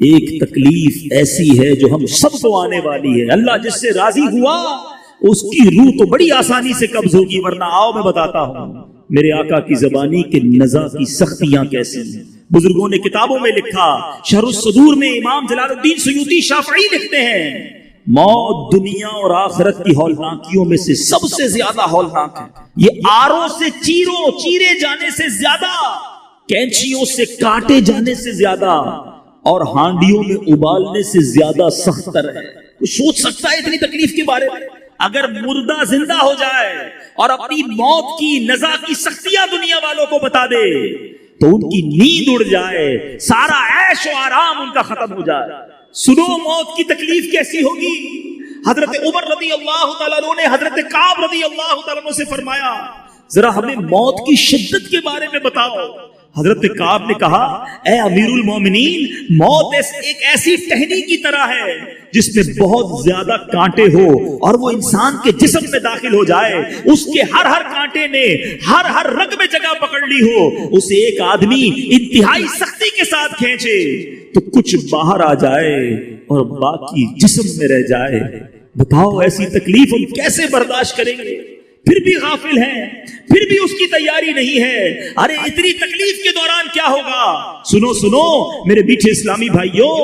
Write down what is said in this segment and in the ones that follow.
ایک تکلیف ایسی ہے جو ہم سب کو آنے والی ہے. اللہ جس سے راضی ہوا اس کی روح تو بڑی آسانی سے قبض ہوگی، ورنہ آؤ میں بتاتا ہوں میرے آقا کی زبانی کے نزا کی سختیاں کیسی ہیں. بزرگوں نے کتابوں میں لکھا، شرح الصدور میں امام جلال الدین سیوطی شافعی لکھتے ہیں، موت دنیا اور آخرت کی ہولناکیوں میں سے سب سے زیادہ ہولناک ہے. یہ آروں سے چیرے جانے سے زیادہ، کینچیوں سے کاٹے جانے سے زیادہ، اور ہانڈیوں میں ابالنے سے زیادہ سخت تر ہے. کوئی سوچ سکتا ہے اتنی تکلیف کے بارے میں؟ اگر مردہ زندہ ہو جائے اور اپنی موت کی نزا کی سختیاں دنیا والوں کو بتا دے تو ان کی نیند اڑ جائے، سارا عیش و آرام ان کا ختم ہو جائے. سنو موت کی تکلیف کیسی ہوگی. حضرت عمر رضی اللہ تعالیٰ عنہ نے حضرت کعب رضی اللہ تعالیٰ عنہ سے فرمایا، ذرا ہمیں موت کی شدت کے بارے میں بتاؤ. حضرت کعب نے کہا، اے امیر المومنین، موت ایک ایسی ٹہنی کی طرح ہے جس میں بہت زیادہ کانٹے ہو اور وہ انسان کے جسم میں داخل ہو جائے، اس کے ہر کانٹے نے ہر رگ میں جگہ پکڑ لی ہو، اسے ایک آدمی انتہائی سختی کے ساتھ کھینچے تو کچھ باہر آ جائے اور باقی جسم میں رہ جائے. بتاؤ ایسی تکلیف ہم کیسے برداشت کریں گے؟ پھر بھی غافل ہیں، پھر بھی اس کی تیاری نہیں ہے. ارے اتنی تکلیف کے دوران کیا ہوگا؟ سنو میرے میٹھے اسلامی بھائیوں،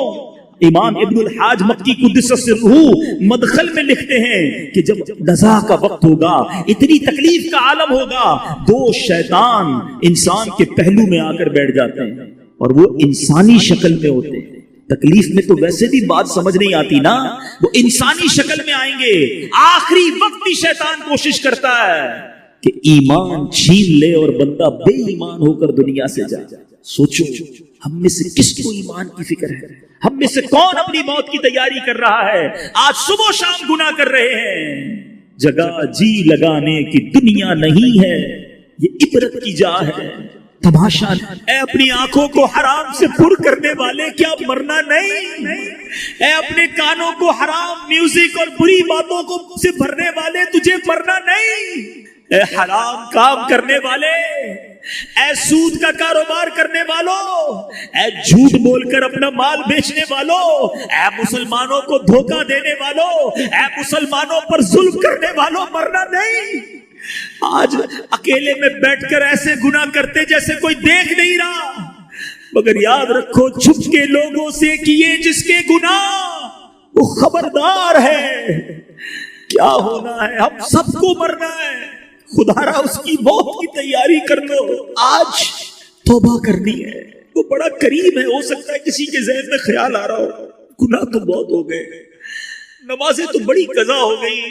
امام ابن الحاج مکی قدس سرہ مدخل میں لکھتے ہیں کہ جب نزا کا وقت ہوگا، اتنی تکلیف کا عالم ہوگا، دو شیطان انسان کے پہلو میں آ کر بیٹھ جاتے ہیں اور وہ انسانی شکل میں ہوتے ہیں. تکلیف میں تو ویسے بھی بات سمجھ نہیں آتی نا، وہ انسانی شکل میں آئیں گے. آخری وقت بھی شیطان کوشش کرتا ہے کہ ایمان چھین لے اور بندہ بے ایمان ہو کر دنیا سے جائے. سوچو ہم میں سے کس کو ایمان کی فکر ہے؟ ہم میں سے کون اپنی موت کی تیاری کر رہا ہے؟ آج صبح و شام گناہ کر رہے ہیں. جگہ جی لگانے کی دنیا نہیں ہے، یہ عبرت کی جا ہے، تماشا. اے اپنی آنکھوں کو حرام سے پر کرنے والے، کیا مرنا نہیں؟ اے اپنے کانوں کو حرام میوزک اور بری باتوں کو سے بھرنے والے، تجھے مرنا نہیں؟ اے حرام کام کرنے والے، اے سود کا کاروبار کرنے والوں، اے جھوٹ بول کر اپنا مال بیچنے والوں، اے مسلمانوں کو دھوکہ دینے والوں، اے مسلمانوں پر ظلم کرنے والوں، مرنا نہیں؟ آج اکیلے میں بیٹھ کر ایسے گناہ کرتے جیسے کوئی دیکھ نہیں رہا، مگر یاد رکھو چھپ کے لوگوں سے کیے جس کے گناہ وہ خبردار ہے. کیا ہونا ہے؟ ہم سب کو مرنا ہے. خدا را اس کی موت کی تیاری کر لو. آج توبہ کرنی ہے، وہ بڑا قریب ہے. ہو سکتا ہے کسی کے ذہن میں خیال آ رہا ہو گناہ تو بہت ہو گئے، نمازیں تو بڑی قضا ہو گئی،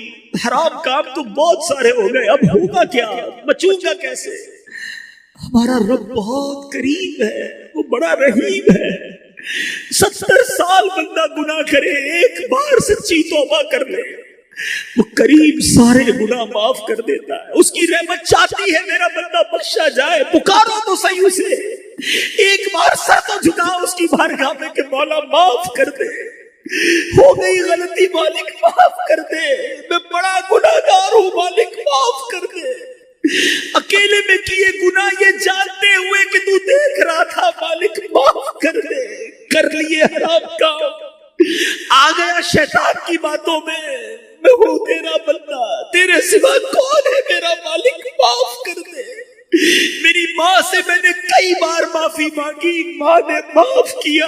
حرام کام تو بہت سارے ہو گئے، اب ہوگا کیا؟ بچوں گا کیسے؟ ہمارا رب بہت قریب ہے، وہ بڑا رحیم ہے. 70 سال بندہ گناہ کرے، ایک بار سچی توبہ کر لے، وہ قریب سارے گناہ معاف کر دیتا ہے. اس کی رحمت چاہتی ہے میرا بندہ بخشا جائے. پکارو تو صحیح اسے، ایک بار سر تو جھکاؤ اس کی بارگاہ میں کہ مولا معاف کر دے، ہو گئی غلطی مالک معاف کر دے، میں بڑا گناہگار ہوں مالک معاف کر دے. اکیلے میں کیے گناہ یہ جانتے ہوئے کہ تو دیکھ رہا تھا، مالک معاف کر دے. کر لیے حرام کام، آ گیا شیطان کی باتوں میں ہوں تیرا بندہ، تیرے سوا کون ہے میرا مالک معاف کر دے. میری ماں سے میں نے کئی بار معافی مانگی، ماں نے معاف کیا.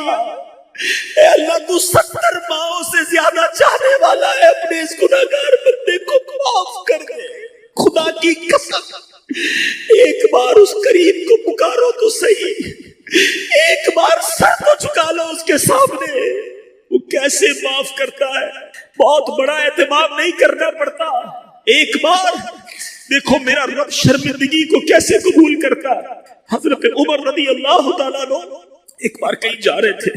اے اللہ تو 70 ماؤں سے زیادہ چاہنے والا ہے، اپنے اس گناہگار بندے کو معاف کر دے. خدا کی قسم ایک بار اس قریب کو پکارو تو صحیح، ایک بار سر تو جھکا لو اس کے سامنے، وہ کیسے معاف کرتا ہے. بہت بڑا اہتمام نہیں کرنا پڑتا، ایک بار دیکھو میرا رب شرمندگی کو کیسے قبول کرتا ہے. حضرت عمر رضی اللہ تعالیٰ عنہ ایک بار کہیں جا رہے تھے،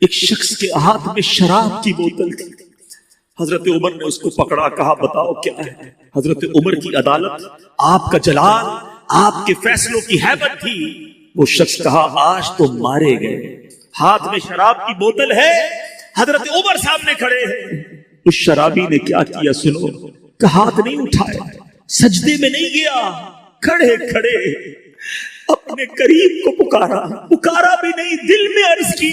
ایک شخص کے ہاتھ میں شراب کی بوتل تھی. حضرت عمر نے اس کو پکڑا، کہا بتاؤ کیا ہے. حضرت عمر کی عدالت، آپ کا جلال، آپ کے فیصلوں کی ہیبت تھی. وہ شخص کہا آج تو مارے گئے. ہاتھ میں شراب کی بوتل ہے، حضرت عمر سامنے کھڑے ہیں. اس شرابی نے کیا کیا سنو، کہ ہاتھ نہیں اٹھایا، سجدے میں نہیں گیا، کھڑے کھڑے اپنے قریب کو پکارا بھی نہیں، دل میں عرض کی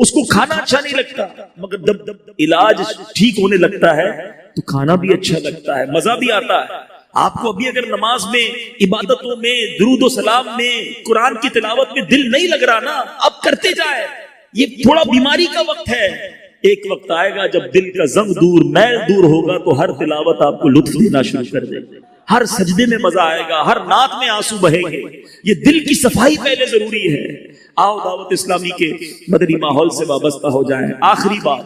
اس کو کھانا اچھا نہیں لگتا، مگر جب علاج ٹھیک ہونے لگتا ہے تو کھانا بھی اچھا لگتا ہے، مزہ بھی آتا ہے۔ آپ کو ابھی اگر نماز میں، عبادتوں میں، درود و سلام میں، قرآن کی تلاوت میں دل نہیں لگ رہا نا، اب کرتے جائے، یہ تھوڑا بیماری کا وقت ہے۔ ایک وقت آئے گا جب دل کا زنگ دور، میل دور ہوگا تو ہر تلاوت آپ کو لطف دینا شروع کر دے گا، ہر سجدے میں مزہ آئے گا، ہر نعت میں آنسو بہیں گے۔ یہ دل کی صفائی پہلے ضروری ہے۔ آؤ دعوت اسلامی کے مدنی ماحول سے وابستہ ہو جائیں۔ آخری بات،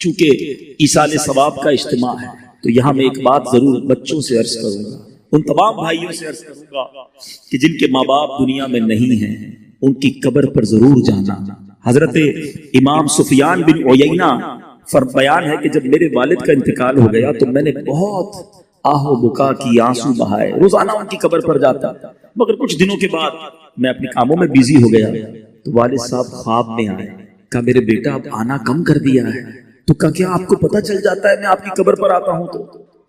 چونکہ ایصال ثواب کا اجتماع ہے تو یہاں میں ایک بات ضرور بچوں سے عرض کروں گا، ان تمام بھائیوں سے عرض کروں گا کہ جن کے ماں باپ دنیا میں نہیں ہیں ان کی قبر پر ضرور جانا۔ حضرت امام سفیان بن عیینہ بیان ہے کہ جب میرے والد کا انتقال ہو گیا تو میں نے بہت آہ و بکا کی، آنسو بہائے، روزانہ ان کی قبر پر جاتا، مگر کچھ دنوں کے بعد میں اپنے کاموں میں بیزی ہو گیا تو والد صاحب خواب میں آئے، کہا میرے بیٹا اب آنا کم کر دیا ہے، تو کہا کیا آپ کو پتہ چل جاتا ہے میں آپ کی قبر پر آتا ہوں؟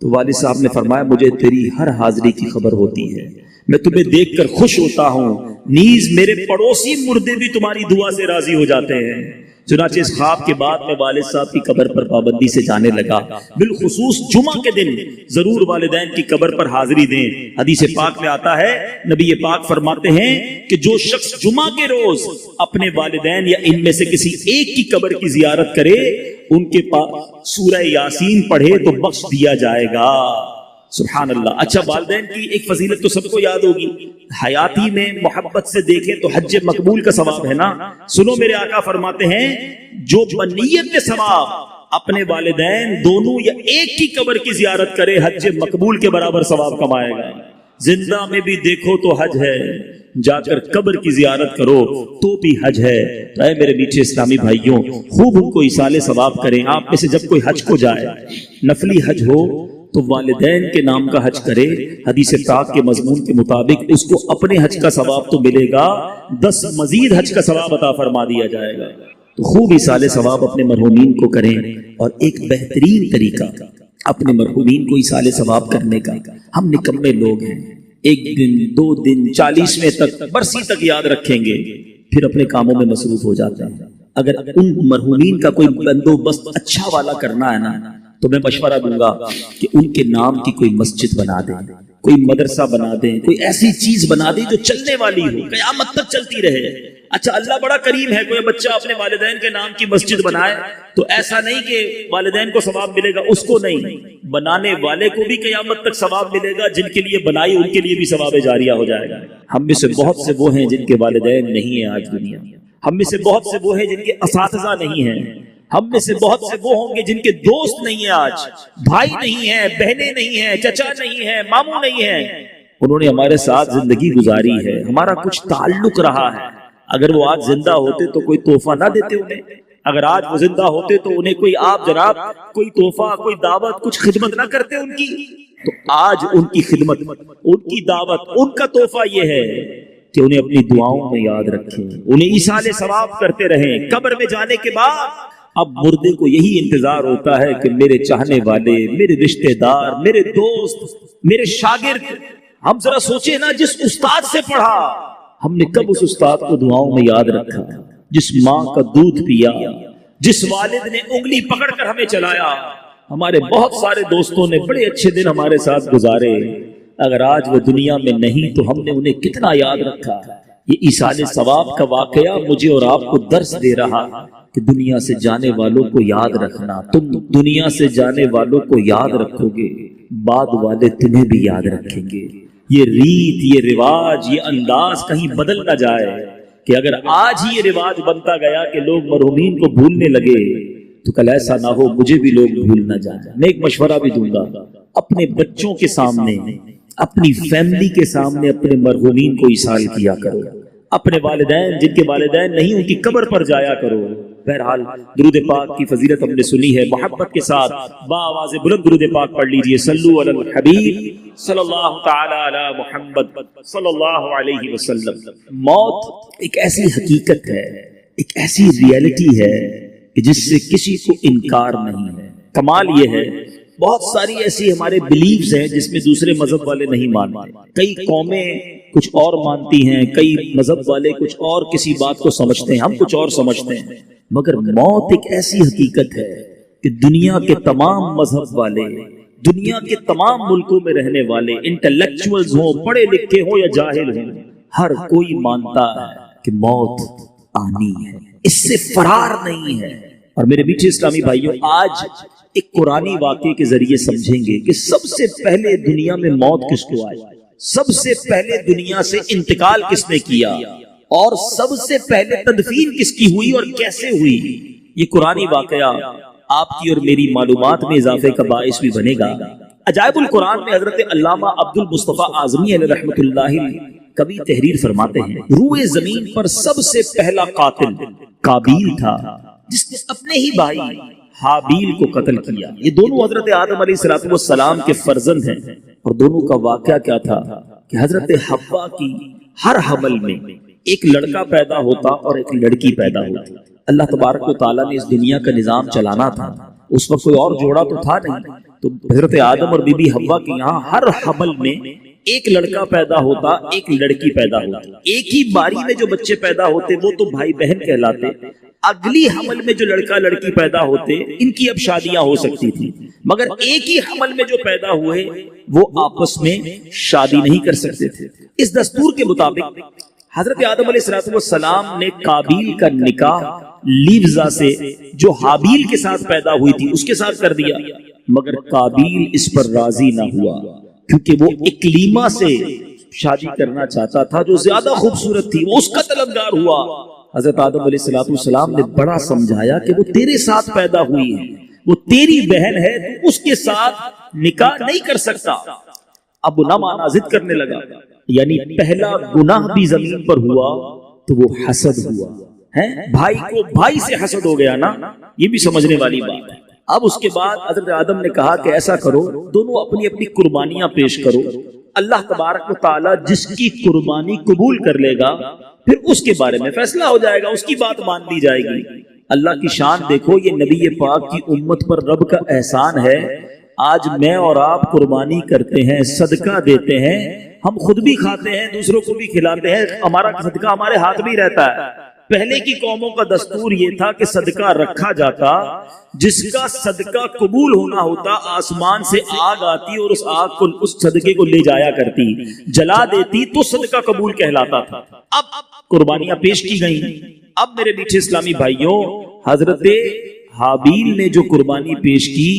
تو والد صاحب نے فرمایا مجھے تیری ہر حاضری کی خبر ہوتی ہے، میں تمہیں دیکھ کر خوش ہوتا ہوں، نیز میرے پڑوسی مردے بھی تمہاری دعا سے راضی ہو جاتے ہیں۔ چنانچہ اس خواب کے بعد میں والد صاحب کی قبر پر پابندی سے جانے لگا، بالخصوص جمعہ کے دن ضرور والدین کی قبر پر حاضری دیں۔ حدیث پاک میں آتا ہے، نبی پاک فرماتے ہیں کہ جو شخص جمعہ کے روز اپنے والدین یا ان میں سے کسی ایک کی قبر کی زیارت کرے، ان کے پاس سورہ یاسین پڑھے تو بخش دیا جائے گا۔ سبحان اللہ۔ اچھا، والدین کی ایک فضیلت تو سب کو یاد ہوگی، حیاتی میں محبت سے دیکھیں تو حج مقبول کا ثواب ہے نا۔ سنو میرے آقا فرماتے ہیں جو بنیت ثواب اپنے والدین دونوں یا ایک کی قبر کی زیارت کرے، حج مقبول کے برابر ثواب کمائے گا۔ زندہ میں بھی دیکھو تو حج ہے، جا کر قبر کی زیارت کرو تو بھی حج ہے۔ تو اے میرے میٹھے اسلامی بھائیوں، خوب ان کو ایصال ثواب کریں۔ آپ میں سے جب کوئی حج کو جائے، نفلی حج ہو تو والدین کے نام کا حج کرے، حدیث پاک کے مضمون کے مطابق اس کو اپنے حج کا ثواب تو ملے گا، 10 مزید حج کا ثواب عطا فرما دیا جائے گا۔ تو خوب ایصال ثواب اپنے مرحومین کو کریں، اور ایک بہترین طریقہ اپنے مرحومین کو ایصال ثواب کرنے کا، ہم نکمے لوگ ہیں، 1 دن 2 دن 40ویں تک، برسی تک یاد رکھیں گے، پھر اپنے کاموں میں مصروف ہو جاتے ہیں۔ اگر ان مرحومین کا کوئی بندوبست اچھا والا کرنا ہے نا تو میں مشورہ دوں گا کہ ان کے نام کی کوئی مسجد بنا دیں، کوئی مدرسہ بنا دیں، کوئی ایسی چیز بنا دیں جو چلنے والی ہو، قیامت تک چلتی رہے۔ اچھا، اللہ بڑا کریم ہے، کوئی بچہ اپنے والدین کے نام کی مسجد بنائے تو ایسا نہیں کہ والدین کو ثواب ملے گا، اس کو نہیں، بنانے والے کو بھی قیامت تک ثواب ملے گا، جن کے لیے بنائی ان کے لیے بھی ثواب جاریہ ہو جائے گا۔ ہم میں سے بہت سے وہ ہیں جن کے والدین نہیں ہیں آج دنیا میں، ہم میں سے بہت سے وہ ہیں جن کے اساتذہ نہیں ہیں، ہم میں سے بہت سے وہ ہوں گے جن کے دوست نہیں ہیں، آج بھائی نہیں ہیں، بہنیں نہیں ہیں، چچا نہیں ہیں، ماموں نہیں ہیں، انہوں نے ہمارے ساتھ زندگی گزاری ہے، ہمارا کچھ تعلق رہا ہے۔ اگر وہ آج زندہ ہوتے تو کوئی تحفہ نہ دیتے انہیں، اگر آج وہ زندہ ہوتے تو انہیں کوئی آپ جناب کوئی تحفہ، کوئی دعوت، کچھ خدمت نہ کرتے ان کی، تو آج ان کی خدمت، ان کی دعوت، ان کا تحفہ یہ ہے کہ انہیں اپنی دعاؤں میں یاد رکھیں، انہیں ایصال ثواب کرتے رہیں۔ قبر میں جانے کے بعد اب مردے کو یہی انتظار ہوتا ہے کہ میرے چاہنے والے، میرے رشتہ دار، میرے دوست، میرے شاگرد، ہم ذرا سوچیں نا، جس استاد سے پڑھا ہم نے کب اس استاد کو دعاؤں میں یاد رکھا، جس ماں کا دودھ پیا، جس والد نے انگلی پکڑ کر ہمیں چلایا۔ ہمارے بہت سارے دوستوں نے بڑے اچھے دن ہمارے ساتھ گزارے، اگر آج وہ دنیا میں نہیں تو ہم نے انہیں کتنا یاد رکھا۔ یہ ایصال ثواب کا واقعہ مجھے اور آپ کو درس دے رہا کہ دنیا سے جانے والوں کو یاد رکھنا، تم دنیا سے جانے والوں کو یاد رکھو گے، بعد والے تمہیں بھی یاد رکھیں گے۔ یہ ریت، یہ رواج، یہ انداز کہیں بدل نہ جائے کہ اگر آج ہی یہ رواج بنتا گیا کہ لوگ مرحومین کو بھولنے لگے تو کل ایسا نہ ہو مجھے بھی لوگ بھول نہ جائیں۔ میں ایک مشورہ بھی دوں گا، اپنے بچوں کے سامنے، اپنی فیملی کے سامنے اپنے مرحومین کو ایصال کیا کرو، اپنے والدین جن کے والدین نہیں ان کی قبر پر جایا کرو۔ بہرحال درود پاک کی فضیلت ہم نے سنی ہے، محبت کے ساتھ بآواز بلند درود پاک پڑھ لیجئے، صلو علی الحبیب صلی اللہ تعالی علی محمد صلی اللہ علیہ وسلم۔ موت ایک ایسی حقیقت ہے، ایک ایسی ریئلٹی ہے کہ جس سے کسی کو انکار نہیں ہے۔ کمال یہ ہے بہت ساری ایسی ہمارے بلیفز ہیں جس میں دوسرے مذہب والے نہیں مانتے، کئی قومیں کچھ اور مانتی ہیں، کئی مذہب والے کچھ اور کسی بات کو سمجھتے ہیں، ہم کچھ اور سمجھتے ہیں، مگر موت ایک ایسی حقیقت ہے کہ دنیا کے تمام مذہب والے، دنیا کے تمام ملکوں میں رہنے والے، انٹلیکچوئلز ہوں، پڑھے لکھے ہوں یا جاہل ہوں، ہر کوئی مانتا ہے کہ موت آنی ہے، اس سے فرار نہیں ہے۔ اور میرے میٹھے اسلامی بھائیوں، آج ایک قرآنی واقعے کے ذریعے سمجھیں گے کہ سب سے پہلے دنیا میں موت کس کو آئی، سب سے پہلے دنیا سے انتقال کس نے کیا، اور سب سے پہلے تدفین کس کی ہوئی اور کیسے ہوئی۔ یہ قرآنی واقعہ آپ کی اور میری معلومات میں اضافے کا باعث بھی بنے گا۔ عجائب القرآن میں حضرت علامہ عبد المصطفیٰ اعظمی علیہ رحمۃ اللہ کبھی تحریر فرماتے ہیں، روئے زمین پر سب سے پہلا قاتل قابیل تھا، جس نے اپنے ہی بھائی حابیل کو قتل کیا۔ یہ دونوں حضرت آدم علیہ السلام کے فرزند ہیں، اور دونوں کا واقعہ کیا تھا کہ حضرت حوا کی ہر حمل میں ایک لڑکا پیدا ہوتا اور ایک لڑکی پیدا ہوتی۔ اللہ تبارک و تعالیٰ نے اس دنیا کا نظام چلانا تھا، اس وقت کوئی اور جوڑا تو تھا نہیں، تو حضرت آدم اور بی بی حوا کے یہاں ہر حمل میں ایک لڑکا پیدا ہوتا، ایک لڑکی پیدا ہوتی۔ ایک ہی باری میں جو بچے پیدا ہوتے وہ تو بھائی بہن کہلاتے، اگلی حمل میں جو لڑکا لڑکی پیدا ہوتے ان کی اب شادیاں ہو سکتی تھی، مگر ایک ہی حمل میں جو پیدا ہوئے وہ آپس میں شادی نہیں کر سکتے تھے۔ اس دستور کے مطابق حضرت آدم علیہ السلام نے قابیل کا نکاح لیوزا سے جو حابیل کے ساتھ پیدا ہوئی تھی اس کے ساتھ کر دیا، مگر قابیل اس پر راضی نہ ہوا، کیونکہ وہ اکلیما سے شادی کرنا چاہتا تھا جو زیادہ خوبصورت تھی، وہ اس کا طلبگار ہوا۔ حضرت آدم علیہ السلام نے بڑا سمجھایا کہ وہ تیرے ساتھ پیدا ہوئی ہے، وہ تیری بہن ہے، تو اس کے ساتھ نکاح نہیں کر سکتا۔ اب وہ نہ مانا، ضد کرنے لگا، یعنی پہلا گناہ بھی زمین پر ہوا تو وہ حسد ہوا ہے، بھائی کو بھائی سے حسد ہو گیا نا، یہ بھی سمجھنے والی بات ہے۔ اب اس کے بعد حضرت آدم نے کہا کہ ایسا کرو، دونوں اپنی اپنی قربانیاں پیش کرو، اللہ تبارک و تعالی جس کی قربانی قبول کر لے گا پھر اس کے بارے میں فیصلہ ہو جائے گا، اس کی بات مان لی جائے گی۔ اللہ کی شان دیکھو، یہ نبی پاک کی امت پر رب کا احسان ہے۔ آج میں اور آپ قربانی کرتے ہیں، صدقہ دیتے ہیں، ہم خود بھی کھاتے ہیں، دوسروں کو بھی کھلاتے ہیں، ہمارا صدقہ ہمارے ہاتھ بھی رہتا ہے۔ پہلے کی قوموں کا دستور یہ تھا کہ صدقہ رکھا جاتا، جس کا صدقہ قبول ہونا ہوتا آسمان سے آگ آتی اور اس آگ کو اس صدقے کو لے جایا کرتی، جلا دیتی تو صدقہ قبول کہلاتا تھا۔ اب قربانیاں پیش کی گئیں۔ اب میرے میٹھے اسلامی بھائیوں، حضرت حابیل نے جو قربانی پیش کی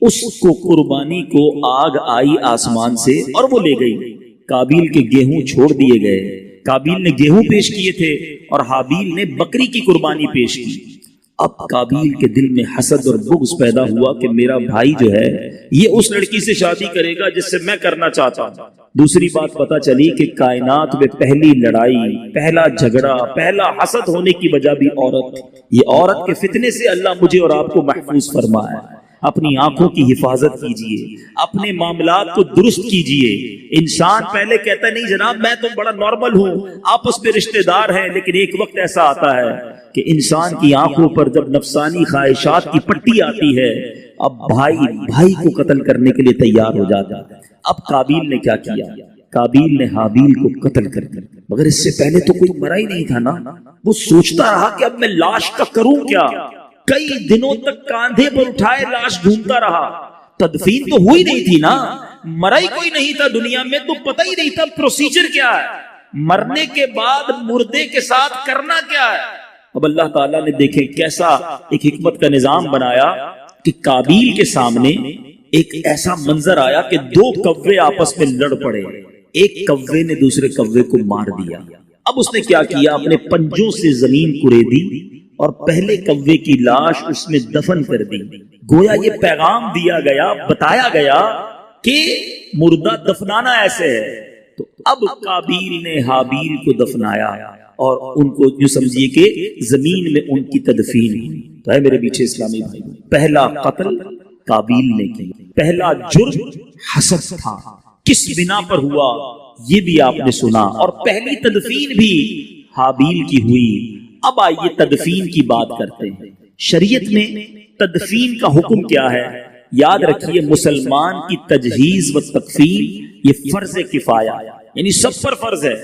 اس کو قربانی کو آگ آئی آسمان سے اور وہ لے گئی۔ قابیل کے گیہوں چھوڑ دیے گئے، قابیل نے گیہوں پیش کیے تھے اور حابیل نے بکری کی قربانی پیش کی۔ اب قابیل کے دل میں حسد اور بغض پیدا ہوا کہ میرا بھائی جو ہے یہ اس لڑکی سے شادی کرے گا جس سے میں کرنا چاہتا ہوں۔ دوسری بات پتہ چلی کہ کائنات میں پہلی لڑائی، پہلا جھگڑا، پہلا حسد ہونے کی وجہ بھی عورت۔ یہ عورت کے فتنے سے اللہ مجھے اور آپ کو محفوظ فرمائے۔ اپنی آنکھوں کی حفاظت کیجئے، اپنے معاملات کو درست کیجئے۔ انسان پہلے کہتا ہے نہیں جناب میں تو بڑا نارمل ہوں، آپس میں رشتہ دار ہیں، لیکن ایک وقت ایسا آتا ہے کہ انسان کی آنکھوں پر جب نفسانی خواہشات کی پٹی آتی ہے، اب بھائی کو قتل کرنے کے لیے تیار ہو جاتا ہے۔ اب قابیل نے کیا کیا؟ قابیل نے حابیل کو قتل کر دیا، مگر اس سے پہلے تو کوئی مرا ہی نہیں تھا نا۔ وہ سوچتا رہا کہ اب میں لاش کا کروں کیا، کئی دنوں تک کاندھے پر اٹھائے لاش ڈھونڈتا رہا۔ تدفین تو ہوئی نہیں تھی نا، مرا ہی کوئی نہیں تھا دنیا میں، تو پتہ ہی نہیں تھا پروسیجر کیا ہے، مرنے کے بعد مردے کے ساتھ کرنا کیا ہے۔ اب اللہ تعالیٰ نے دیکھیں کیسا ایک حکمت کا نظام بنایا کہ قابیل کے سامنے ایک ایسا منظر آیا کہ دو کوے آپس میں لڑ پڑے، ایک کوے نے دوسرے کوے کو مار دیا۔ اب اس نے کیا کیا، اپنے پنجوں سے زمین کریدی اور پہلے کوے کی لاش اس میں دفن کر دی۔ گویا یہ پیغام دیا گیا، بتایا گیا کہ مردہ دفنانا ایسے ہے۔ تو اب قابیل نے حابیل کو دفنایا اور ان کو یوں سمجھیے کہ زمین میں ان کی تدفین ہوئی۔ تو ہے میرے پیچھے اسلامی بھائی، پہلا قتل قابیل نے کیا، پہلا جرم حسد تھا، کس بنا پر ہوا یہ بھی آپ نے سنا، اور پہلی تدفین بھی حابیل کی ہوئی۔ اب آئیے تدفین کی بات کرتے ہیں۔ شریعت میں تدفین کا حکم کیا ہے؟ یاد رکھیے مسلمان کی تجہیز و تکفین یہ فرض کفایہ، یعنی سب پر فرض ہے،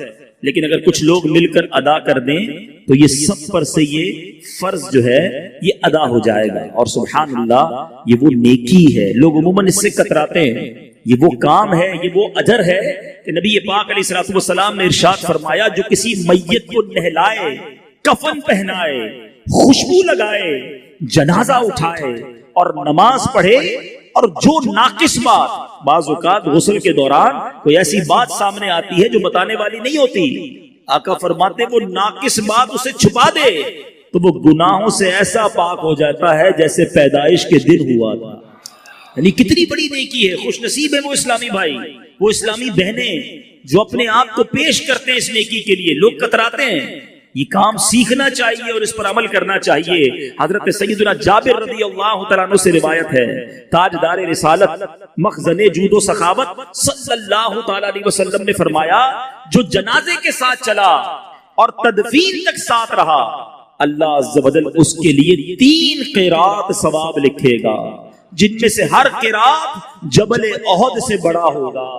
لیکن اگر کچھ لوگ مل کر ادا کر دیں تو یہ سب پر سے یہ فرض جو ہے یہ ادا ہو جائے گا. اور سبحان اللہ یہ وہ نیکی ہے، لوگ عموماً اس سے کتراتے ہیں. یہ وہ کام ہے، یہ وہ اجر ہے کہ نبی پاک علیہ الصلوۃ والسلام نے ارشاد فرمایا جو کسی میت کو نہلائے، کفن پہنائے، خوشبو لگائے، جنازہ اٹھائے اور نماز پڑھے، اور جو ناقص بات، بعض اوقات غسل کے دوران کوئی ایسی بات سامنے آتی ہے جو بتانے والی نہیں ہوتی، آقا فرماتے وہ ناقص بات اسے چھپا دے تو وہ گناہوں سے ایسا پاک ہو جاتا ہے جیسے پیدائش کے دن ہوا تھا. یعنی کتنی بڑی نیکی ہے. خوش نصیب ہے وہ اسلامی بھائی، وہ اسلامی بہنیں جو اپنے آپ کو پیش کرتے ہیں اس نیکی کے لیے. لوگ کتراتے ہیں، یہ کام سیکھنا چاہیے اور اس پر عمل کرنا چاہیے. حضرت سیدنا جابر رضی اللہ تعالیٰ عنہ سے روایت ہے، تاجدار رسالت مخزن جود و سخاوت صلی اللہ تعالیٰ علیہ وسلم نے فرمایا جو جنازے کے ساتھ چلا اور تدفین تک ساتھ رہا، اللہ عز و جل اس کے لیے 3 قیرات ثواب لکھے گا، جن میں سے ہر قیرات جبل احد سے بڑا ہوگا.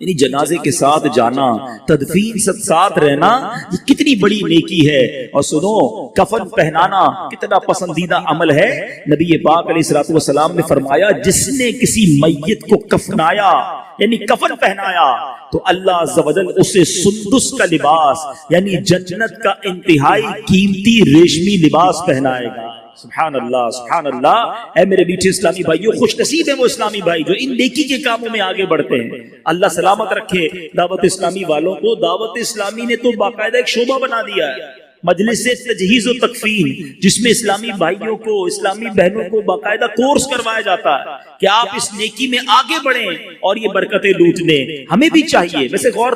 یعنی جنازے کے ساتھ جانا، تدفین ساتھ رہنا، یہ کتنی بڑی نیکی ہے. اور سنو، کفن پہنانا کتنا پسندیدہ عمل ہے. نبی پاک علیہ الصلوۃ والسلام نے فرمایا جس نے کسی میت کو کفنایا یعنی کفن پہنایا تو اللہ عز و جل اسے سندس کا لباس یعنی جنت کا انتہائی قیمتی ریشمی لباس پہنائے گا. سبحان اللہ، سبحان اللہ. اے میرے میٹھے اسلامی بھائیوں، خوش نصیب ہیں وہ اسلامی بھائی جو ان نیکی کے کاموں میں آگے بڑھتے ہیں. اللہ سلامت رکھے دعوت اسلامی والوں کو. دعوت اسلامی نے تو باقاعدہ ایک شعبہ بنا دیا ہے، مجلس تجہیز و تکفین، جس میں اسلامی بھائیوں کو، اسلامی بہنوں کو باقاعدہ کورس کروایا جاتا ہے کہ آپ اس نیکی میں آگے بڑھیں اور یہ برکتیں لوٹ لیں. ہمیں بھی چاہیے. ویسے غور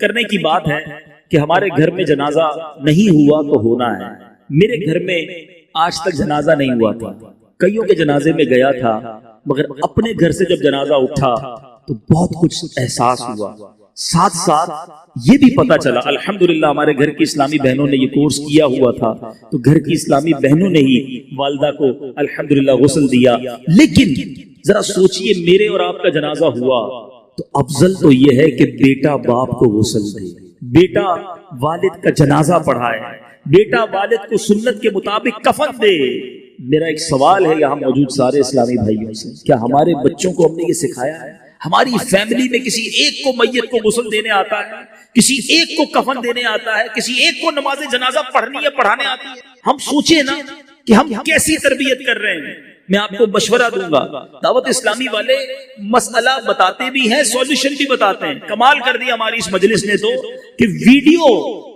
کرنے کی بات ہے کہ ہمارے گھر میں جنازہ نہیں ہوا تو ہونا ہے. میرے گھر میں آج تک جنازہ نہیں ہوا تھا. کئیوں کے جنازے میں گیا تھا، مگر اپنے گھر سے جب جنازہ اٹھا تو بہت کچھ احساس ہوا. ساتھ ساتھ یہ بھی پتا چلا الحمدللہ ہمارے گھر کی اسلامی بہنوں نے یہ کورس کیا ہوا تھا تو گھر کی اسلامی بہنوں نے ہی والدہ کو الحمدللہ غسل دیا. لیکن ذرا سوچئے میرے اور آپ کا جنازہ ہوا تو افضل تو یہ ہے کہ بیٹا باپ کو غسل دے، بیٹا والد کا جنازہ پڑھائے، بیٹا والد کو سنت کے مطابق کفن دے. میرا ایک سوال ہے یہاں موجود سارے اسلامی بھائیوں سے، کیا ہمارے بچوں کو ہم نے یہ سکھایا ہے؟ ہماری فیملی میں کسی ایک کو میت کو غسل دینے آتا ہے، کسی ایک کو کفن دینے آتا ہے، کسی ایک کو نماز جنازہ پڑھنی ہے، پڑھانے آتی ہے؟ ہم سوچیں نا کہ ہم کیسی تربیت کر رہے ہیں. میں آپ کو مشورہ دوں گا، دعوت اسلامی والے مسئلہ بتاتے بھی ہیں، سولوشن بھی بتاتے ہیں. کمال کر دیا ہماری اس مجلس نے تو کہ ویڈیو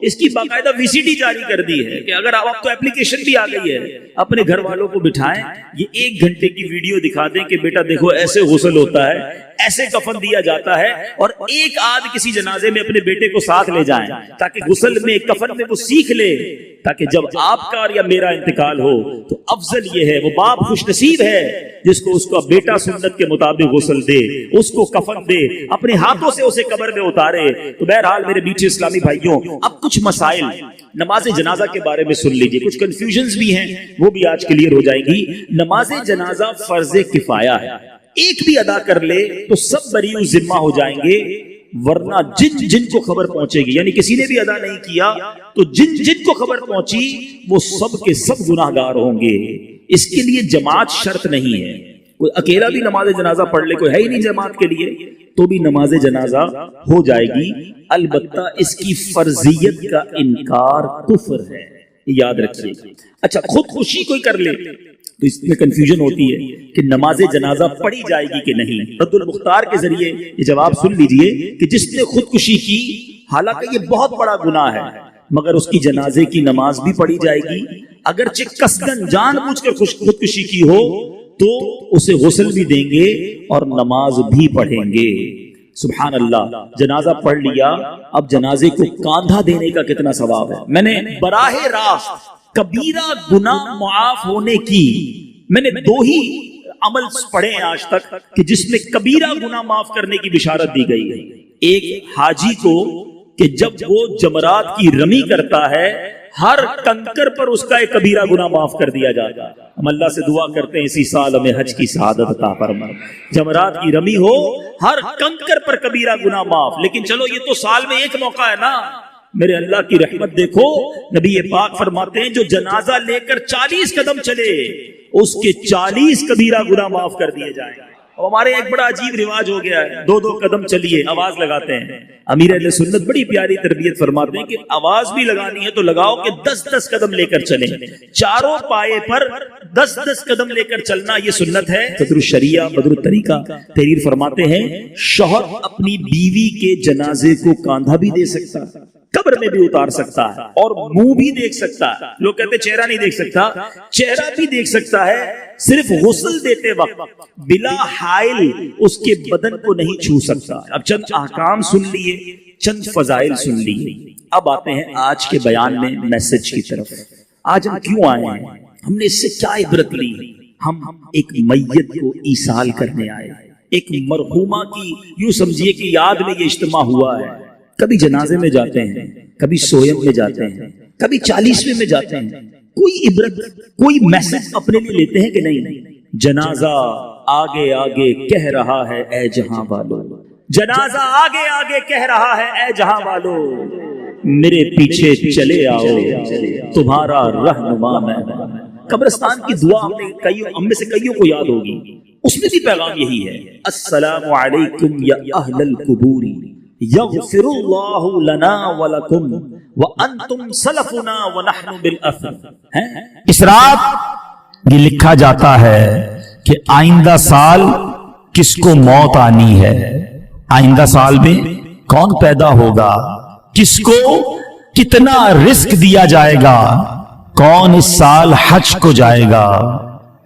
اس کی باقاعدہ VCD جاری کر دی ہے کہ اگر آپ تو ایپلیکیشن بھی آ گئی ہے، اپنے گھر والوں کو بٹھائیں، یہ 1 گھنٹے کی ویڈیو دکھا دیں کہ بیٹا دیکھو ایسے غسل ہوتا ہے، ایسے کفن دیا جاتا ہے، اور ایک آدھ کسی جنازے میں اپنے بیٹے کو ساتھ لے جائیں تاکہ غسل میں کفن میں وہ سیکھ لے، تاکہ جب آپ کا یا میرا انتقال ہو تو افضل یہ ہے، وہ باپ خوش نصیب ہے جس کو اس کا بیٹا سنت کے مطابق غسل دے، اس کو کفن دے، اپنے ہاتھوں سے اسے قبر میں اتارے. تو بہرحال میرے میٹھے اسلامی بھائیوں، اب کچھ مسائل نماز جنازہ کے بارے میں سن لیجئے. کچھ کنفیوژنز بھی ہیں، وہ بھی آج کلیئر ہو جائیں گی. نماز جنازہ فرض کفایہ ہے، ایک بھی ادا کر لے تو سب بری ذمہ ہو جائیں گے، ورنہ جن کو خبر پہنچے گی، یعنی کسی نے بھی ادا نہیں کیا تو جن کو خبر پہنچی وہ سب کے سب گناہگار ہوں گے. اس کے لیے جماعت شرط نہیں ہے، کوئی اکیلا بھی نماز جنازہ پڑھ لے، کوئی ہے ہی نہیں جماعت کے لیے تو بھی نماز جنازہ ہو جائے گی. البتہ اس کی فرضیت کا انکار کفر ہے، یاد رکھیے. اچھا، خودکشی کوئی کر لے تو اس میں کنفیوژن ہوتی ہے کہ نماز جنازہ پڑھی جائے گی کہ نہیں. رد المختار کے ذریعے یہ جواب سن لیجئے کہ جس نے خودکشی کی، حالانکہ یہ بہت بڑا گناہ ہے، مگر اس کی جنازے کی نماز بھی پڑھی جائے گی. اگرچہ قصداً جان بوجھ کر خودکشی کی ہو تو اسے غسل بھی دیں گے اور نماز بھی پڑھیں گے. سبحان اللہ. جنازہ پڑھ لیا، اب جنازے کو کاندھا دینے کا کتنا ثواب ہے. میں نے براہ راست کبیرہ گناہ معاف ہونے کی میں نے 2 ہی عمل پڑھے ہیں آج تک کہ جس میں کبیرہ گناہ معاف کرنے کی بشارت دی گئی ہے. ایک حاجی کو کہ جب وہ جمرات کی رمی کرتا ہے ہر کنکر پر اس کا ایک کبیرہ گناہ معاف کر دیا جاتا ہے. ہم اللہ سے دعا کرتے ہیں اسی سال ہمیں حج کی سعادت عطا فرما، جمرات کی رمی ہو، ہر کنکر پر کبیرہ گناہ معاف۔ لیکن چلو یہ تو سال میں ایک موقع ہے نا، میرے اللہ کی رحمت دیکھو، نبی پاک فرماتے ہیں جو جنازہ لے کر 40 قدم چلے اس کے 40 کبیرہ گناہ معاف کر دیے جائیں۔ اور ہمارے ایک بڑا عجیب رواج ہو گیا ہے، 2 قدم چلیے آواز لگاتے ہیں۔ امیر اہل سنت بڑی پیاری تربیت فرماتے ہیں کہ آواز بھی لگانی ہے تو لگاؤ کہ 10 قدم لے کر چلیں، چاروں پائے پر 10 قدم لے کر چلنا یہ سنت ہے۔ بدر الشریعہ بدر الطریقہ تحریر فرماتے ہیں شوہر اپنی بیوی کے جنازے کو کاندھا بھی دے سکتا ہے، قبر میں بھی اتار سکتا ہے، اور منہ بھی دیکھ سکتا ہے۔ لوگ کہتے ہیں چہرہ نہیں دیکھ سکتا، چہرہ بھی دیکھ سکتا ہے، صرف غسل دیتے وقت بلا حائل اس کے بدن کو نہیں چھو سکتا۔ اب چند احکام سن لیے، چند فضائل سن لیے، اب آتے ہیں آج کے بیان میں میسج کی طرف۔ آج ہم کیوں آئے ہیں، ہم نے اس سے کیا عبرت لی؟ ہم ایک میت کو ایصال کرنے آئے، ایک مرحومہ کی یوں سمجھیے کہ یاد میں یہ اجتماع ہوا ہے۔ کبھی جنازے میں جاتے ہیں، کبھی سویم میں جاتے ہیں، کبھی 40ویں میں جاتے ہیں، کوئی عبرت کوئی میسج اپنے لیے لیتے ہیں کہ نہیں؟ جنازہ آگے آگے کہہ رہا ہے اے جہاں والو، جنازہ آگے آگے کہہ رہا ہے اے جہاں والو، میرے پیچھے چلے آؤ تمہارا رہنما میں۔ قبرستان کی دعا ہم میں سے کئیوں کو یاد ہوگی، اس میں بھی پیغام یہی ہے، السلام علیکم یا اہل القبور یغفر اللہ لنا ولکم وانتم سلفنا ونحن بالاثر۔ اس رات یہ لکھا جاتا ہے کہ آئندہ سال کس کو موت آنی ہے، آئندہ سال میں کون پیدا ہوگا، کس کو کتنا رزق دیا جائے گا، کون اس سال حج کو جائے گا۔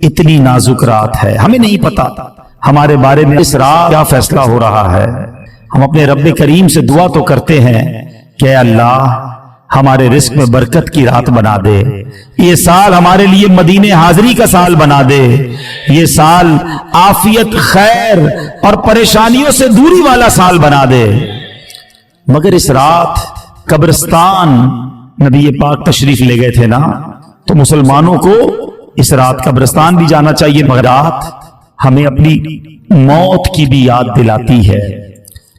اتنی نازک رات ہے، ہمیں نہیں پتا ہمارے بارے میں اس رات کیا فیصلہ ہو رہا ہے۔ ہم اپنے رب کریم سے دعا تو کرتے ہیں کہ اے اللہ ہمارے رزق میں برکت کی رات بنا دے، یہ سال ہمارے لیے مدینے حاضری کا سال بنا دے، یہ سال عافیت خیر اور پریشانیوں سے دوری والا سال بنا دے۔ مگر اس رات قبرستان نبی پاک تشریف لے گئے تھے نا، تو مسلمانوں کو اس رات قبرستان بھی جانا چاہیے، مگر رات ہمیں اپنی موت کی بھی یاد دلاتی ہے۔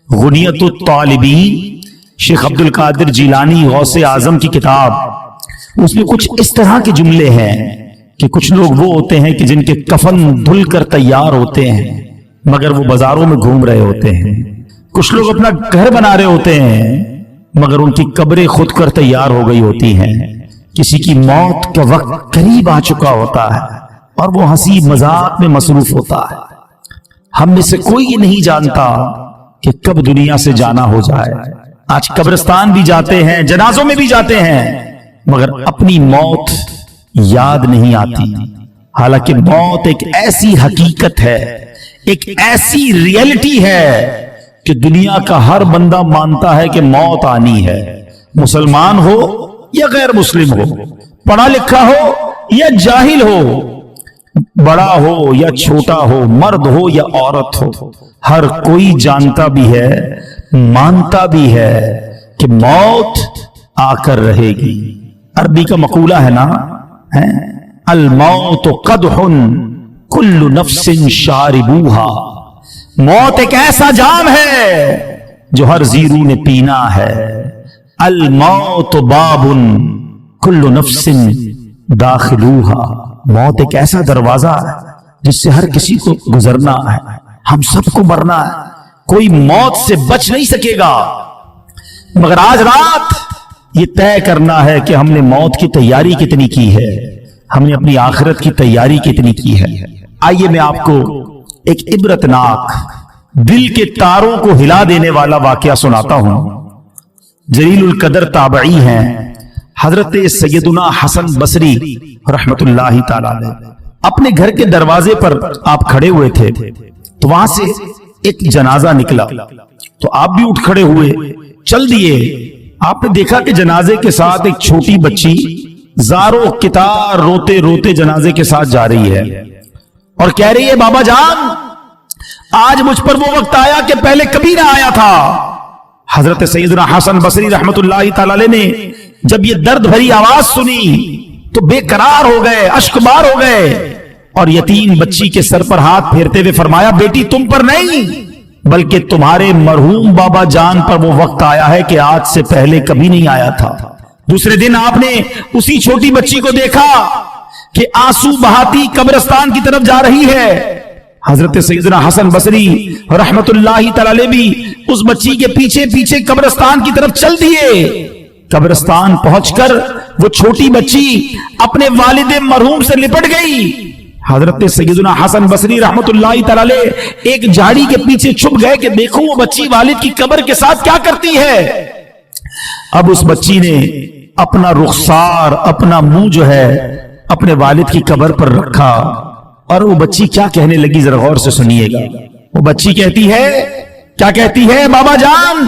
غنیت الطالبین شیخ عبد القادر جیلانی غوث اعظم کی کتاب، اس میں کچھ اس طرح کے جملے ہیں کہ کچھ لوگ وہ ہوتے ہیں کہ جن کے کفن دھل کر تیار ہوتے ہیں مگر وہ بازاروں میں گھوم رہے ہوتے ہیں، کچھ لوگ اپنا گھر بنا رہے ہوتے ہیں مگر ان کی قبریں خود کر تیار ہو گئی ہوتی ہیں، کسی کی موت کا وقت قریب آ چکا ہوتا ہے اور وہ ہنسی مذاق میں مصروف ہوتا ہے۔ ہم میں سے کوئی یہ نہیں جانتا کہ کب دنیا سے جانا ہو جائے۔ آج قبرستان بھی جاتے ہیں، جنازوں میں بھی جاتے ہیں، مگر اپنی موت یاد نہیں آتی، حالانکہ موت ایک ایسی حقیقت ہے، ایک ایسی ریئلٹی ہے کہ دنیا کا ہر بندہ مانتا ہے کہ موت آنی ہے، مسلمان ہو یا غیر مسلم ہو، پڑھا لکھا ہو یا جاہل ہو، بڑا ہو یا چھوٹا ہو، مرد ہو یا عورت ہو، ہر کوئی جانتا بھی ہے، مانتا بھی ہے کہ موت آ کر رہے گی۔ عربی کا مقولہ ہے نا، الموت قدح کل نفس شاربوہا، موت ایک ایسا جام ہے جو ہر زیرو نے پینا ہے۔ الموت باب کل نفس داخلوہا، موت ایک ایسا دروازہ ہے جس سے ہر کسی کو گزرنا ہے، ہم سب کو مرنا ہے، کوئی موت سے بچ نہیں سکے گا۔ مگر آج رات یہ طے کرنا ہے کہ ہم نے موت کی تیاری کتنی کی ہے، ہم نے اپنی آخرت کی تیاری کتنی کی ہے۔ آئیے میں آپ کو ایک عبرتناک دل کے تاروں کو ہلا دینے والا واقعہ سناتا ہوں۔ جلیل القدر تابعی ہیں حضرت سیدنا حسن بصری رحمت اللہ تعالی علیہ، اپنے گھر کے دروازے پر آپ کھڑے ہوئے تھے تو وہاں سے ایک جنازہ نکلا تو آپ بھی اٹھ کھڑے ہوئے، چل دیے۔ آپ نے دیکھا کہ جنازے کے ساتھ ایک چھوٹی بچی زارو کتار روتے روتے جنازے کے ساتھ جا رہی ہے اور کہہ رہی ہے بابا جان آج مجھ پر وہ وقت آیا کہ پہلے کبھی نہ آیا تھا۔ حضرت سیدنا حسن بصری رحمت اللہ تعالی علیہ نے جب یہ درد بھری آواز سنی تو بے قرار ہو گئے، اشکبار ہو گئے، اور یتیم بچی کے سر پر ہاتھ پھیرتے ہوئے فرمایا بیٹی تم پر نہیں بلکہ تمہارے مرحوم بابا جان پر وہ وقت آیا ہے کہ آج سے پہلے کبھی نہیں آیا تھا۔ دوسرے دن آپ نے اسی چھوٹی بچی کو دیکھا کہ آنسو بہاتی قبرستان کی طرف جا رہی ہے۔ حضرت سیدنا حسن بصری رحمت اللہ تعالی بھی اس بچی کے پیچھے پیچھے قبرستان کی طرف چل دیے۔ قبرستان پہنچ کر وہ چھوٹی بچی اپنے والد مرحوم سے لپٹ گئی۔ حضرت سیدنا حسن بصری رحمت اللہ تعالی ایک جھاڑی کے پیچھے چھپ گئے کہ دیکھو وہ بچی والد کی قبر کے ساتھ کیا کرتی ہے۔ اب اس بچی نے اپنا رخسار، اپنا منہ جو ہے اپنے والد کی قبر پر رکھا، اور وہ بچی کیا کہنے لگی ذرا غور سے سنیے گا۔ وہ بچی کہتی ہے، کیا کہتی ہے؟ بابا جان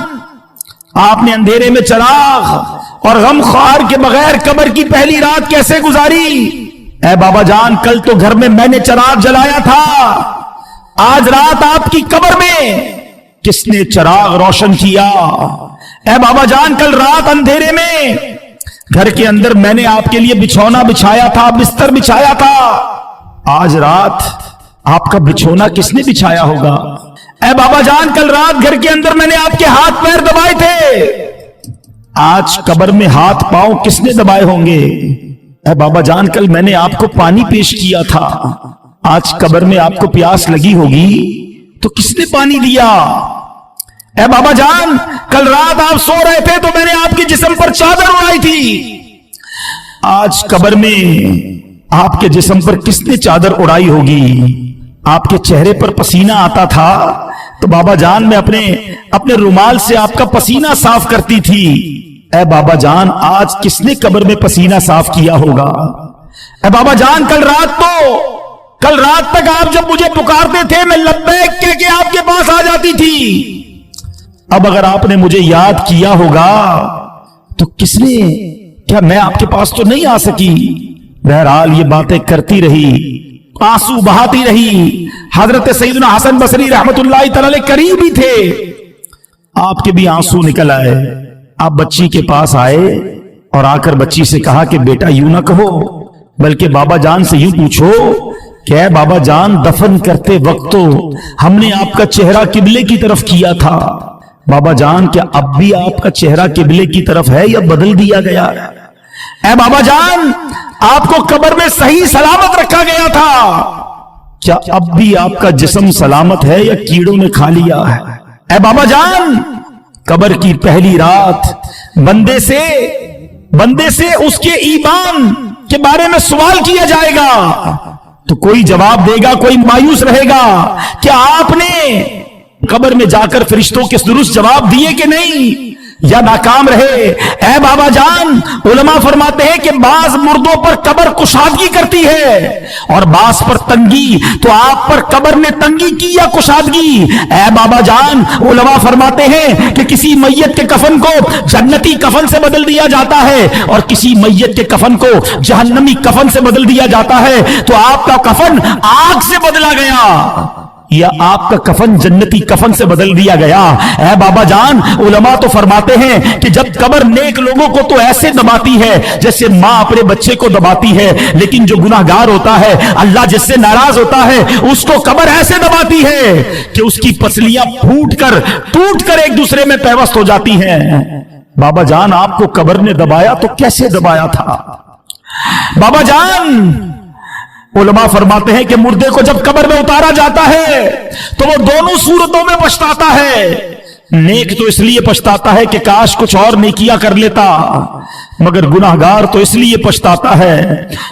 آپ نے اندھیرے میں چراغ اور غم خوار کے بغیر قبر کی پہلی رات کیسے گزاری؟ اے بابا جان کل تو گھر میں نے چراغ جلایا تھا، آج رات آپ کی قبر میں کس نے چراغ روشن کیا؟ اے بابا جان کل رات اندھیرے میں گھر کے اندر میں نے آپ کے لیے بچھونا بچھایا تھا، بستر بچھایا تھا، آج رات آپ کا بچھونا کس نے بچھایا ہوگا؟ اے بابا جان کل رات گھر کے اندر میں نے آپ کے ہاتھ پیر دبائے تھے، آج قبر میں ہاتھ پاؤں کس نے دبائے ہوں گے؟ اے بابا جان کل میں نے آپ کو پانی پیش کیا تھا، آج قبر میں آپ کو پیاس لگی ہوگی تو کس نے پانی دیا؟ اے بابا جان کل رات آپ سو رہے تھے تو میں نے آپ کے جسم پر چادر اڑائی تھی، آج قبر میں آپ کے جسم پر کس نے چادر اڑائی ہوگی؟ آپ کے چہرے پر پسینہ آتا تھا تو بابا جان میں اپنے رومال سے آپ کا پسینہ صاف کرتی تھی، اے بابا جان آج کس نے قبر میں پسینہ صاف کیا ہوگا؟ اے بابا جان کل رات تک آپ جب مجھے پکارتے تھے میں لبیک کہہ کے آپ کے پاس آ جاتی تھی، اب اگر آپ نے مجھے یاد کیا ہوگا تو کس نے، کیا میں آپ کے پاس تو نہیں آ سکی؟ بہرحال یہ باتیں کرتی رہی، آنسو بہاتی رہی۔ حضرت سیدنا حسن بصری رحمت اللہ تعالی قریب ہی تھے، آپ کے بھی آنسو نکل آئے۔ آپ بچی کے پاس آئے اور آ کر بچی سے کہا کہ بیٹا یوں نہ کہو بلکہ بابا جان سے یوں پوچھو کہ اے بابا جان دفن کرتے وقت تو ہم نے آپ کا چہرہ قبلے کی طرف کیا تھا، بابا جان کیا اب بھی آپ کا چہرہ قبلے کی طرف ہے یا بدل دیا گیا؟ اے بابا جان آپ کو قبر میں صحیح سلامت رکھا گیا تھا، کیا اب بھی آپ کا جسم سلامت ہے یا کیڑوں نے کھا لیا ہے؟ اے بابا جان قبر کی پہلی رات بندے سے اس کے ایمان کے بارے میں سوال کیا جائے گا تو کوئی جواب دے گا، کوئی مایوس رہے گا۔ کیا آپ نے قبر میں جا کر فرشتوں کے درست جواب دیے کہ نہیں، یا ناکام رہے؟ اے بابا جان علماء فرماتے ہیں کہ بعض مردوں پر قبر کشادگی کرتی ہے اور بعض پر تنگی، تو آپ پر قبر نے تنگی کی یا کشادگی؟ اے بابا جان علماء فرماتے ہیں کہ کسی میت کے کفن کو جنتی کفن سے بدل دیا جاتا ہے اور کسی میت کے کفن کو جہنمی کفن سے بدل دیا جاتا ہے، تو آپ کا کفن آگ سے بدلا گیا یا آپ کا کفن جنتی کفن سے بدل دیا گیا؟ اے بابا جان علماء تو فرماتے ہیں کہ جب قبر نیک لوگوں کو تو ایسے دباتی ہے جیسے ماں اپنے بچے کو دباتی ہے، لیکن جو گناہگار ہوتا ہے، اللہ جس سے ناراض ہوتا ہے، اس کو قبر ایسے دباتی ہے کہ اس کی پسلیاں ٹوٹ کر ایک دوسرے میں پیوست ہو جاتی ہیں۔ بابا جان آپ کو قبر نے دبایا تو کیسے دبایا تھا؟ بابا جان علماء فرماتے ہیں کہ مردے کو جب قبر میں اتارا جاتا ہے تو وہ دونوں صورتوں میں پچھتاتا ہے۔ نیک تو اس لیے پچھتاتا ہے کہ کاش کچھ اور نیکیاں کر لیتا، مگر گناہگار تو اس لیے پچھتاتا ہے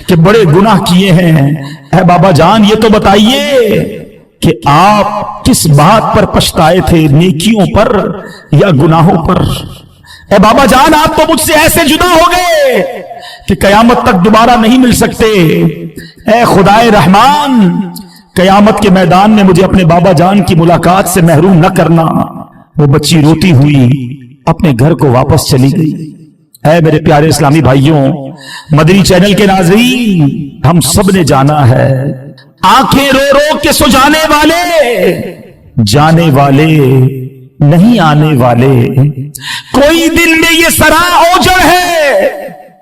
کہ بڑے گناہ کیے ہیں۔ اے بابا جان یہ تو بتائیے کہ آپ کس بات پر پچھتائے تھے، نیکیوں پر یا گناہوں پر؟ اے بابا جان آپ تو مجھ سے ایسے جدا ہو گئے کہ قیامت تک دوبارہ نہیں مل سکتے۔ اے خدائے رحمان قیامت کے میدان میں مجھے اپنے بابا جان کی ملاقات سے محروم نہ کرنا۔ وہ بچی روتی ہوئی اپنے گھر کو واپس چلی گئی۔ اے میرے پیارے اسلامی بھائیوں، مدنی چینل کے ناظرین، ہم سب نے جانا ہے آنکھیں رو رو کے سو جانے والے، جانے والے نہیں آنے والے، کوئی دل میں یہ سرا اوجڑ ہے